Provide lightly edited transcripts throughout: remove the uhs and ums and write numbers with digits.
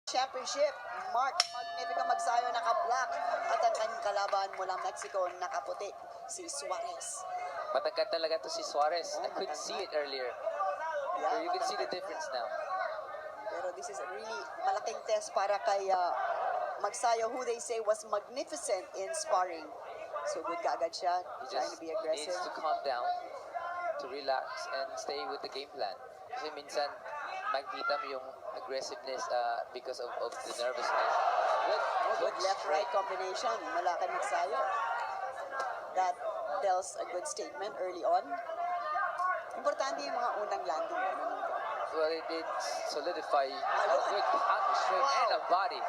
Championship, Mark Magnifico Magsayo naka-black at ang kanyang kalaban mula Mexico nakaputi, si Suarez. Matangkad talaga to si Suarez. I couldn't see it earlier. Yeah, So you can see the difference now. Pero this is a really malaking test para kay Magsayo, who they say was magnificent in sparring. So good kaagad siya, He trying just to be aggressive. needs to calm down, to relax, and stay with the game plan. Kasi minsan, makikita mo yung aggressiveness because of the nervousness. Good left-right combination mula kay Magsayo. That tells a good statement early on. Importante yung mga unang landing. Well, it did solidify a good counter straight Wow. and a body.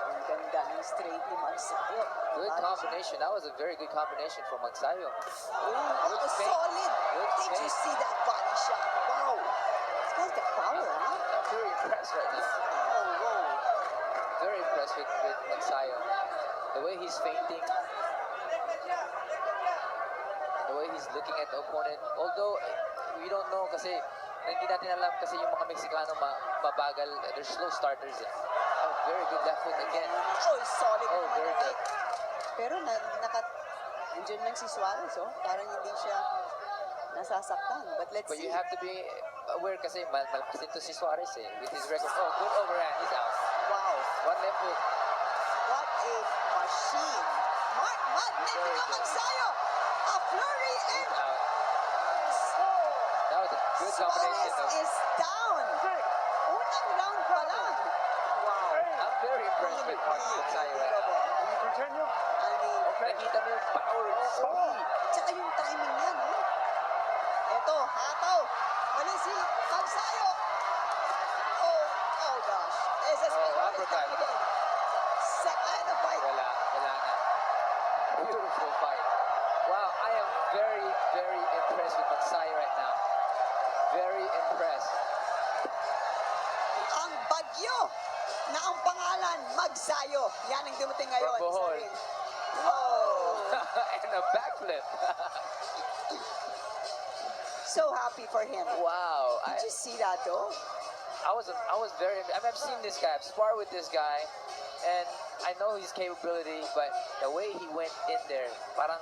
Ang ganda ng straight ni Magsayo. Good combination. That was a very good combination from Magsayo. Oh, feint. solid. Good Did you feint. see that body shot? Wow. It's got the power, huh? I'm very impressed right now. Oh, wow. Very impressed with Magsayo. The way he's feinting. And the way he's looking at the opponent. Although, we don't know kasi, hindi natin alam kasi yung mga Mexicano mabagal. They're slow starters. Oh, very good left foot again. Oh, solid. Oh, very good. Pero nandiyan lang si Suarez, oh. Parang hindi siya nasasaktan. But let's But see. you have to be aware kasi malakas din to si Suarez with his record. Oh, good overhand. He's out. Wow. One left foot. What a machine. Mark Magnifico Magsayo. A flurry and Out. That was a good combination. Suarez is down. Unang round pa lang. Wow. I'm very impressed with Mark Magsayo right now. I mean, Nakita mo yung power and speed. tsaka yung timing niya, no? Eto, hataw. Mali si Magsayo. Oh gosh. Is this uppercut. Second the fight. Wala na. Beautiful fight. Wow, I am very, very impressed with Magsayo right now. Very impressed. Ang bagyo na ang pangalan, Magsayo. Yan ang dumating ngayon. From Bohol. sa ring. Oh. And a backflip. So happy for him. Wow. Did you see that though? I was very. I've seen this guy. I've sparred with this guy, and I know his capability, but the way he went in there, parang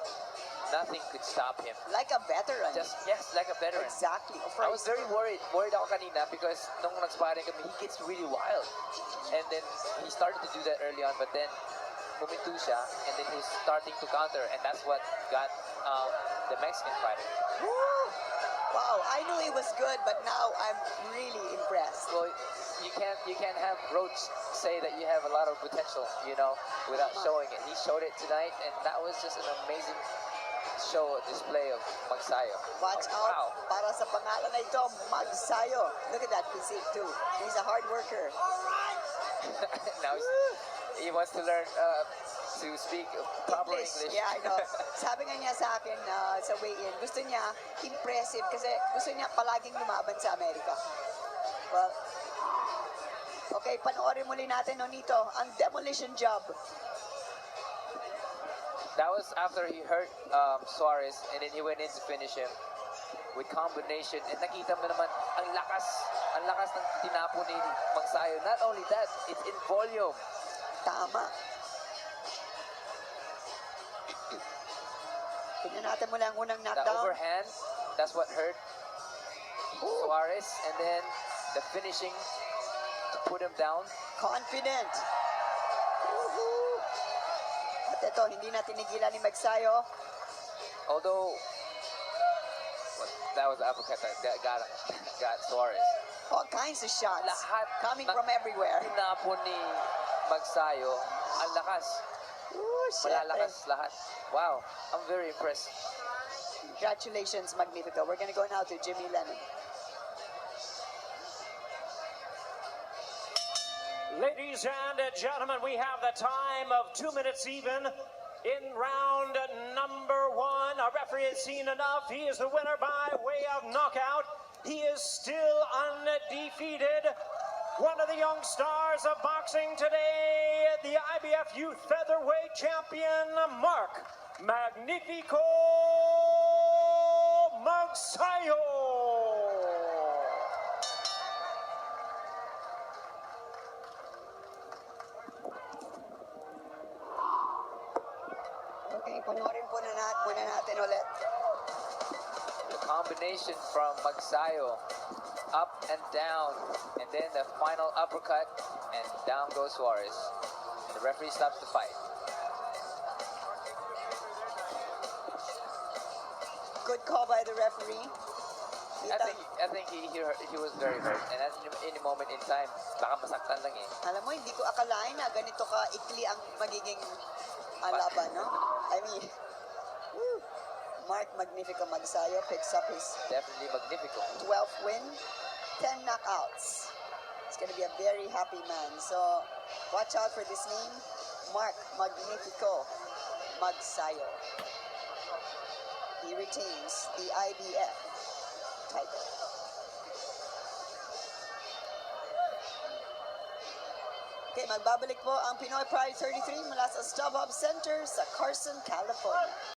nothing could stop him. Like a veteran. Yes, like a veteran. Exactly. I was very worried ako kanina because nung nag-sparring kami, he gets really wild. And then he started to do that early on, but then huminto siya, and then he's starting to counter, and that's what got the Mexican fighter. Woo! Wow, I knew he was good, but now I'm really impressed. Well, you can't have Roach say that you have a lot of potential, without showing it. He showed it tonight, and that was just an amazing display of Magsayo. Watch out para sa pangalan na ito, Magsayo. Look at that physique too. He's a hard worker. Now he wants to learn to speak proper English. Yeah, I know. Sabi nga niya sa akin sa weigh-in, gusto niya impressive kasi gusto niya palaging lumaban sa Amerika. Well, okay, panoorin muli natin nito, ang demolition job. That was after he hurt Suarez, and then he went in to finish him with combination. And nakita mo naman, ang lakas ng tinapo ni Magsayo. Not only that, it's in volume. Tama. Tingnan natin mula ang unang The knockdown. overhand, that's what hurt Suarez. And then the finishing to put him down. Confident. Woohoo! At ito, hindi na tinigilan ni Magsayo. Although, that was the uppercut that got Suarez. All kinds of shots Lahat coming ng from everywhere. tinapo ni Magsayo, ang lakas. Ooh, syempre. Malalakas lahat. Wow, I'm very impressed. Congratulations, Magnifico. We're gonna go now to Jimmy Lennon. Ladies and gentlemen, we have the time of 2 minutes even in round number one. Our referee has seen enough. He is the winner by way of knockout. He is still undefeated. One of the young stars of boxing today, the IBF Youth Featherweight Champion, Mark Magnifico Magsayo. Panoorin muna natin ulit. The combination from Magsayo, up and down, and then the final uppercut, and down goes Suarez. The referee stops the fight. Good call by the referee. I think he was very hurt, and at any moment in time, baka masaktan lang eh. Alam mo, hindi ko akalain na ganito ka-ikli ang magiging laban, no? I mean, woo. Mark Magnifico Magsayo picks up his Definitely magnifico. 12th win, 10 knockouts. It's going to be a very happy man. So, watch out for this name, Mark Magnifico Magsayo. He retains the IBF title. Okay, magbabalik po ang Pinoy Pride 33 mula sa StubHub Center sa Carson, California.